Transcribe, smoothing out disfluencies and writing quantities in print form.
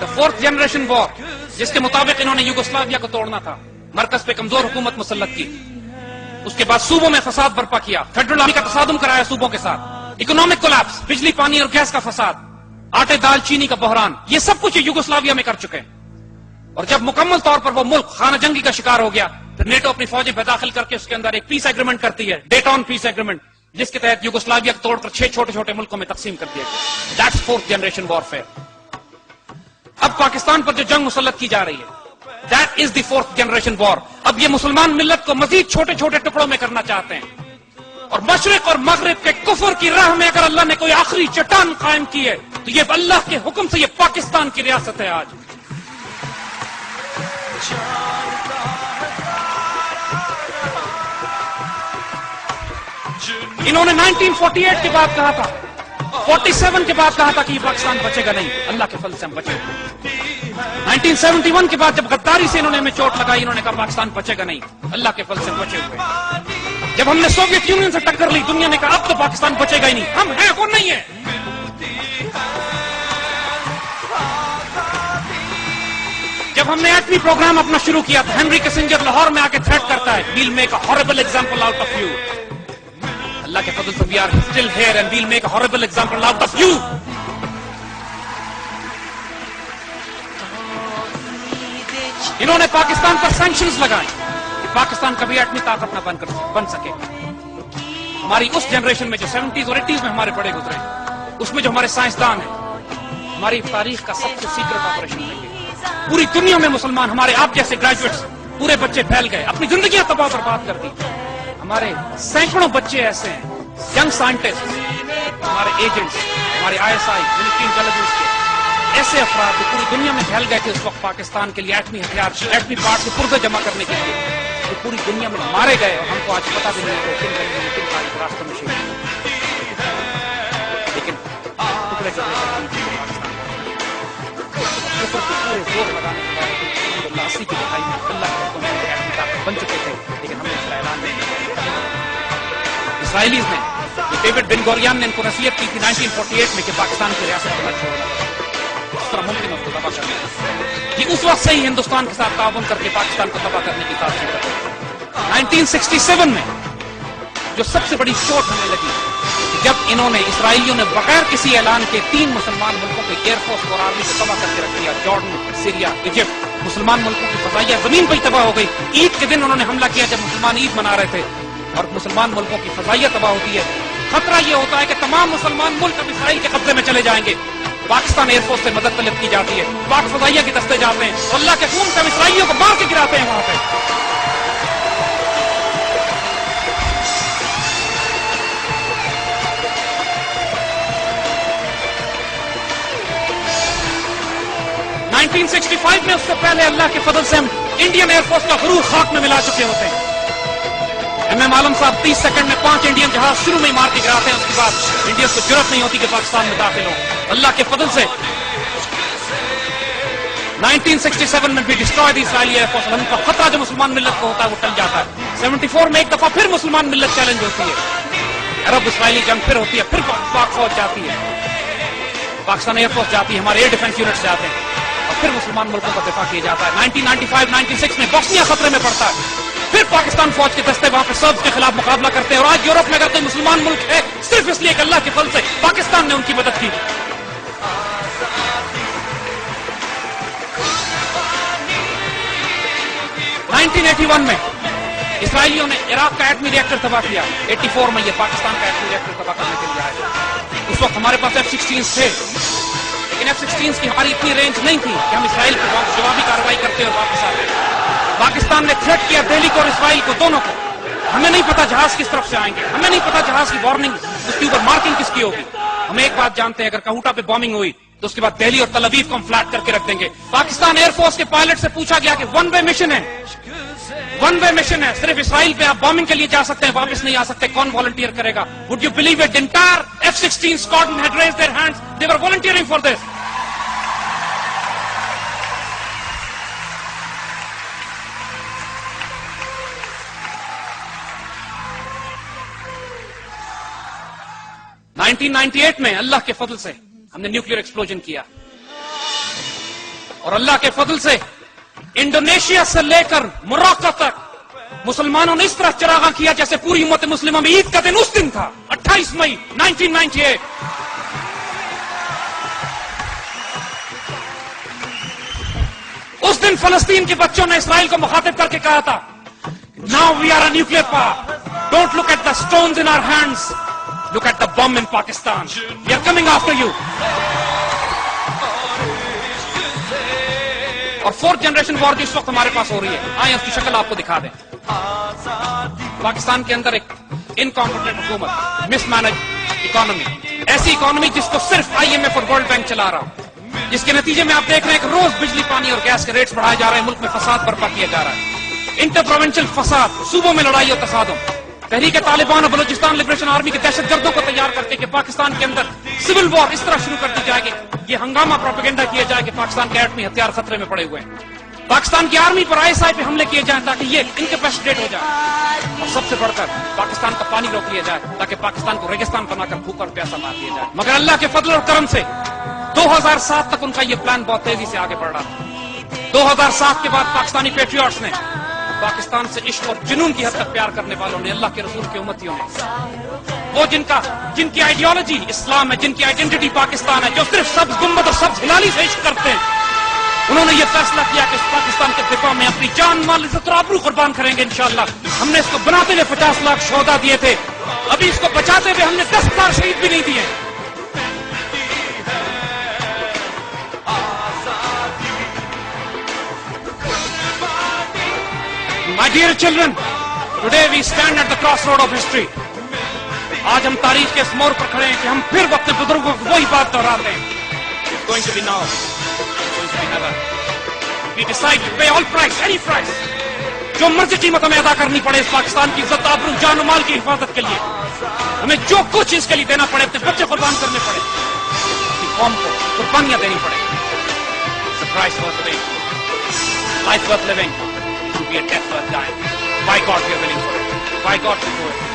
The fourth generation war, जिसके मुताबिक इन्होंने यूगोस्लाविया को तोड़ना था, मरकज पे कमजोर हुकूमत मुसल्लत की, उसके बाद सूबों में फसाद बर्पा किया, फेडरल आर्मी का तसादुम कराया सूबों के साथ, इकोनॉमिक कोलैप्स, बिजली पानी और गैस का फसाद, आटे दाल चीनी का बहरान, ये सब कुछ यूगोस्लाविया में कर चुके हैं। और जब मुकम्मल तौर पर वो मुल्क खाना जंगी का शिकार हो गया, फिर नेटो अपनी फौजें बेदाखिल करके उसके अंदर एक पीस एग्रीमेंट करती है, डेटॉन पीस एग्रीमेंट, जिसके तहत यूगोस्लाविया को तोड़कर 6 छोटे छोटे मुल्कों में तकसीम कर दिया गया। That's fourth generation warfare. अब पाकिस्तान पर जो जंग मुसल्लत की जा रही है, that is the fourth generation war. अब ये मुसलमान मिल्लत को मजीद छोटे छोटे टुकड़ों में करना चाहते हैं, और मशरिक और मगरिब के कुफर की राह में अगर अल्लाह ने कोई आखिरी चट्टान कायम की है, तो ये अल्लाह के हुक्म से ये पाकिस्तान की रियासत है। आज इन्होंने 1948 के बाद कहा था, 47 के बाद कहा था कि पाकिस्तान बचेगा नहीं, अल्लाह के फल से हम बचे। 1971 के बाद जब गद्दारी से इन्होंने हमें चोट लगाई, इन्होंने कहा पाकिस्तान बचेगा नहीं, अल्लाह के फल से हम बचे हुए। जब हमने सोवियत यूनियन से टक्कर ली, दुनिया ने कहा अब तो पाकिस्तान बचेगा ही नहीं, हम हैं वो नहीं है। जब हमने एटमी प्रोग्राम अपना शुरू किया था, हेनरी किसिंजर लाहौर में आके थ्रेट करता है, we'll make a horrible example out of you. अल्लाह के फजल से we are still here and we'll make a horrible example out of you. इन्होंने पाकिस्तान पर सैंक्शंस लगाए कि पाकिस्तान कभी एटमी ताकत न बन सके। हमारी उस जनरेशन में जो 70s और 80s में हमारे बड़े गुजरे, उसमें जो हमारे साइंसदान हैं, हमारी तारीख का सबसे सीक्रेट ऑपरेशन है। पूरी दुनिया में मुसलमान, हमारे आप जैसे ग्रेजुएट्स, पूरे बच्चे फैल गए, अपनी जिंदगियां तबाह बर्बाद कर दी। हमारे सैकड़ों बच्चे ऐसे हैं, यंग साइंटिस्ट, हमारे एजेंट्स, हमारे ISI, मिलिट्री इंटेलिजेंस के ऐसे अफराद जो पूरी दुनिया में फैल गए थे उस वक्त पाकिस्तान के लिए एटमी हथियार, एटमी पार्ट के पुर्जे जमा करने के लिए, जो पूरी दुनिया में मारे गए और हमको आज पता भी नहीं है किन गलियों में, किन रास्तों में शहीद हुए। लेकिन टुकड़े टुकड़े पूरे जोर लगाने के बाद 80 की दहाई में अल्लाह के हुक्म से एटमी ताकत बन चुके थे, लेकिन हमने इसका ऐलान नहीं किया। इसराइलीज ने, डेविड बिन गोरियन ने इनको नसीहत की थी 1948 में कि पाकिस्तान की रियासत को न छोड़ना, उस तरह मुमकिन उसको तबाह करना, कि उस वक्त से ही हिंदुस्तान के साथ ताउन करके पाकिस्तान को तबाह करने की कोशिश की। 1967 में जो सबसे बड़ी चोट हमें लगी, जब इन्होंने, इसराइलियों ने बगैर किसी ऐलान के 3 मुसलमान मुल्कों के एयरफोर्स और आर्मी को तबाह करके रख दिया, जॉर्डन, सीरिया, इजिप्ट। मुसलमान मुल्कों की फजाइया जमीन पर ही तबाह हो गई। ईद के दिन उन्होंने हमला किया जब मुसलमान ईद मना रहे थे, और मुसलमान मुल्कों की फजाइया तबाह होती है। खतरा यह होता है कि तमाम मुसलमान मुल्क अब इसराइल के कब्जे में चले जाएंगे। पाकिस्तान एयरफोर्स से मदद तलब की जाती है, पाक फजाइया के दस्ते जाते हैं, अल्लाह के खून से हम इसराइलियों को मार के गिराते हैं वहां पे। नाइनटीन 1965 में, उससे पहले अल्लाह के फजल से हम इंडियन एयरफोर्स का गुरूर खाक में मिला चुके होते हैं। MM आलम साहब 30 सेकंड में 5 इंडियन जहाज शुरू में ही मार के गिराते हैं, उसके बाद इंडियन को जरूरत नहीं होती कि पाकिस्तान में दाखिल हो। अल्लाह के फजल से 1967 में भी डिस्ट्रॉय द इजरायली एयरफोर्स। उनका खतरा जो मुसलमान मिल्लत को होता है वो टल जाता है। 74 में एक दफा फिर मुसलमान मिल्लत चैलेंज होती है, अरब इसराइली जंग फिर होती है, फिर पाक फौज जाती है, पाकिस्तान एयरफोर्स जाती है, हमारे एयर डिफेंस यूनिट्स जाते हैं, और फिर मुसलमान मुल्कों का दिफा किया जाता है। 1995-96 में बोस्निया खतरे में पड़ता है, फिर पाकिस्तान फौज के दस्ते वहां पर सर्ब्स के खिलाफ मुकाबला करते हैं। और आज यूरोप में अगर कोई मुसलमान मुल्क है, सिर्फ इसलिए कि अल्लाह के फल से पाकिस्तान ने उनकी मदद की। 1981 में इसराइलियों ने इराक का एटमी रिएक्टर तबाह किया। 84 में ये पाकिस्तान का एटमी रिएक्टर तबाह करने के लिए आए। उस वक्त हमारे पास F-16 थे, लेकिन F-16 की हमारी इतनी रेंज नहीं थी कि हम इसराइल पर जवाबी कार्रवाई करते और वापस आते। पाकिस्तान ने थ्रेट किया दिल्ली को और इसराइल को, दोनों को। हमें नहीं पता जहाज किस तरफ से आएंगे, हमें नहीं पता जहाज की वार्निंग, उसके ऊपर मार्किंग किसकी होगी। हम एक बात जानते हैं, अगर कहूटा पे बॉम्बिंग हुई तो उसके बाद दिल्ली और तल अवीव को हम फ्लैट करके रख देंगे। पाकिस्तान एयरफोर्स के पायलट से पूछा गया कि वन वे मिशन है, वन वे मिशन है, सिर्फ इसराइल पे आप बॉम्बिंग के लिए जा सकते हैं, वापस नहीं आ सकते, कौन वॉलंटियर करेगा? Would you believe it? Entire F-16 squadron had raised their hands, they were volunteering for this. (1998) में अल्लाह के फजल से हमने न्यूक्लियर एक्सप्लोजन किया। اور اللہ کے فضل سے انڈونیشیا سے لے کر موراکو تک مسلمانوں نے اس طرح چراغاں کیا جیسے پوری امت مسلمہ میں عید کا دن اس دن تھا، 28 مئی 1998۔ اس دن فلسطین کے بچوں نے اسرائیل کو مخاطب کر کے کہا تھا، now we are a nuclear power, don't look at the stones in our hands, look at the bomb in Pakistan, we are coming after you. اور 4th جنریشن وار جو اس وقت ہمارے پاس ہو رہی ہے، آئیں اس کی شکل آپ کو دکھا دیں۔ پاکستان کے اندر ایک انکمپیٹنٹ حکومت، مس مینج اکانومی، ایسی اکانومی جس کو صرف IMF اور ورلڈ بینک چلا رہا ہو، جس کے نتیجے میں آپ دیکھ رہے ہیں کہ روز بجلی پانی اور گیس کے ریٹس بڑھائے جا رہے ہیں، ملک میں فساد برپا کیا جا رہا ہے، انٹر پروونشل فساد، صوبوں میں لڑائی اور تصادم، تحریک طالبان اور بلوچستان لبریشن آرمی کے دہشت گردوں کو تیار کرتے کہ پاکستان کے اندر سول وار اس طرح شروع کر دی جائے گی، یہ ہنگامہ پروپیگنڈا کیا جائے کہ پاکستان کے ایٹمی ہتھیار خطرے میں پڑے ہوئے ہیں، پاکستان کی آرمی پر ISI پہ حملے کیے جائیں تاکہ یہ انکیپیسیٹیٹ ہو جائے، اور سب سے بڑھ کر پاکستان کا پانی روک لیا جائے تاکہ پاکستان کو ریگستان بنا کر بھوک اور پیاسا مار دیا جائے۔ مگر اللہ کے فضل اور کرم سے 2007 تک ان کا یہ پلان بہت تیزی سے آگے بڑھ رہا تھا۔ 2007 کے بعد پاکستانی پیٹریوٹس نے، پاکستان سے عشق اور جنون کی حد تک پیار کرنے والوں نے، اللہ کے رسول کے امتیوں نے، وہ جن کی آئیڈیالوجی اسلام ہے، جن کی آئیڈینٹی پاکستان ہے، جو صرف سبز گنبد اور سبز ہلالی سے عشق کرتے ہیں، انہوں نے یہ فیصلہ کیا کہ اس پاکستان کے دفاع میں اپنی جان مال عزت اور آبرو قربان کریں گے انشاءاللہ۔ ہم نے اس کو بناتے ہوئے 50 لاکھ شہدا دیے تھے، ابھی اس کو بچاتے ہوئے ہم نے 10,000 شہید بھی نہیں دیے۔ My dear children, today we stand at the crossroad of history. آج ہم تاریخ کے اس موڑ پر کھڑے ہیں کہ ہم پھر اپنے بزرگوں کو وہی بات دہراتے ہیں۔ It's going to be now. We decide to pay all price, any price. جو مرضی قیمت ہمیں ادا کرنی پڑے اس پاکستان کی عزت، آبرو، جان و مال کی حفاظت کے لیے، ہمیں جو کچھ اس کے لیے دینا پڑے، اپنے بچے قربان کرنے پڑے، اپنی قوم کو قربانیاں دینی پڑے۔ It's a price worth paying, life worth living, to be a death worth dying. By God we are willing for it. By God we do it.